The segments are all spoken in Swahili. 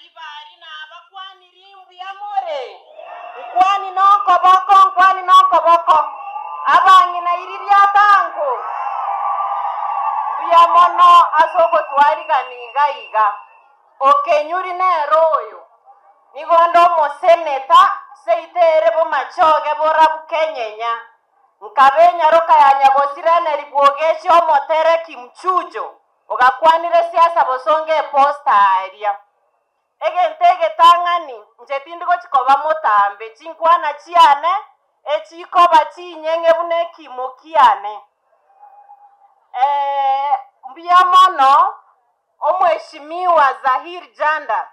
banyaribari n'abakwani rimbu ya more nkwani nokoboko abangi na iriria tango buya mono asoko twariganiga iga okenyuri neroyo nigondo moseneta seitere bo machoge borabu kenyenya nkabenya roka ya nyagosirene ribwogeshi omotere kimchujo ogakwanire siasa bosonge posta aria egentege tangani njetindiko chikoba motambe chinkwana chiane echikoba chinyenge bune kimokiane mbiamono omheshimiwa Zahir Janda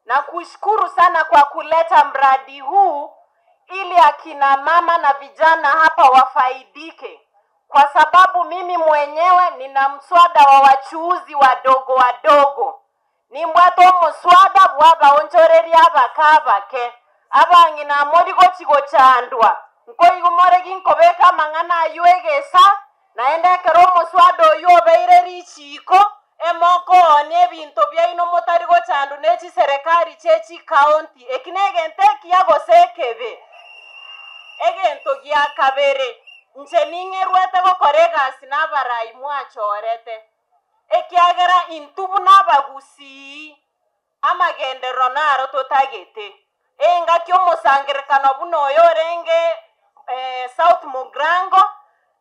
na kushukuru sana kwa kuleta mradi huu ili akina mama na vijana hapa wafaidike, kwa sababu mimi mwenyewe nina mswada wa wachuuzi wadogo ni mbwato mswada bwaba onchoreri abakabake abangi na morigo chigo chandwa nko igumore ginkobeka mangana yuegesa naenda kero mswada yobeire richiko emoko one bintu byaino motarigo chandu nechi serikali chechi county ekinegente kiagosekebe egento gya kabere nje ningerwete gokorega sinabarayi mwachorete ekiagera intubu nabagusi amagendero naro totagete enga kyo musangirekano buno yorenge South Mugrango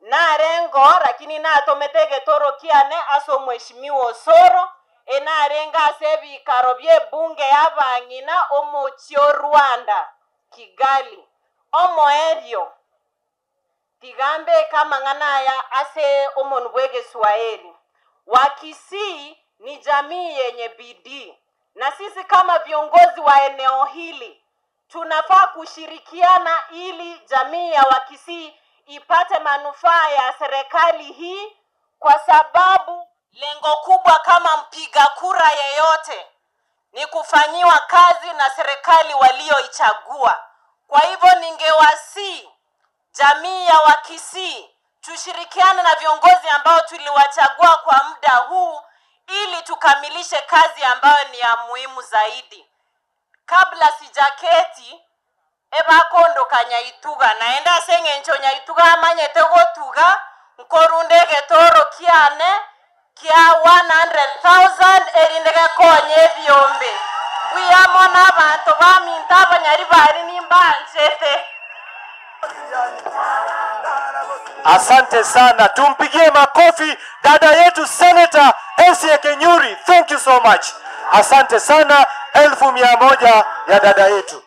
narengo lakini natometege toro kiane aso mheshimiwa Osoro enarenga asebi karobye bunge yabangina omochio Rwanda Kigali omoerio tigambe kama nganaya ase omonubwege Swahili Wakisii ni jamii yenye bidii, na sisi kama viongozi wa eneo hili tunafaa kushirikiana ili jamii ya Wakisii ipate manufaa ya serikali hii, kwa sababu lengo kubwa kama mpiga kura yeyote ni kufanyiwa kazi na serikali walioichagua. Kwa hivyo ningewasihi jamii ya Wakisii tushirikiane na viongozi ambao tuliwachagua kwa muda huu ili tukamilishe kazi ambayo ni ya muhimu zaidi. Kabla sijaketi ebakondo kanyaituga naenda sengencho nyaituga amanyete gotuga nkorundege toro kiane kia 100,000 erindege konye byombe buyamona abantu baminta abanyaribari nimbanchete. Asante sana, tumpigie makofi dada yetu Senator Elsie Kenyuri. Thank you so much. Asante sana, 1,100 ya dada yetu.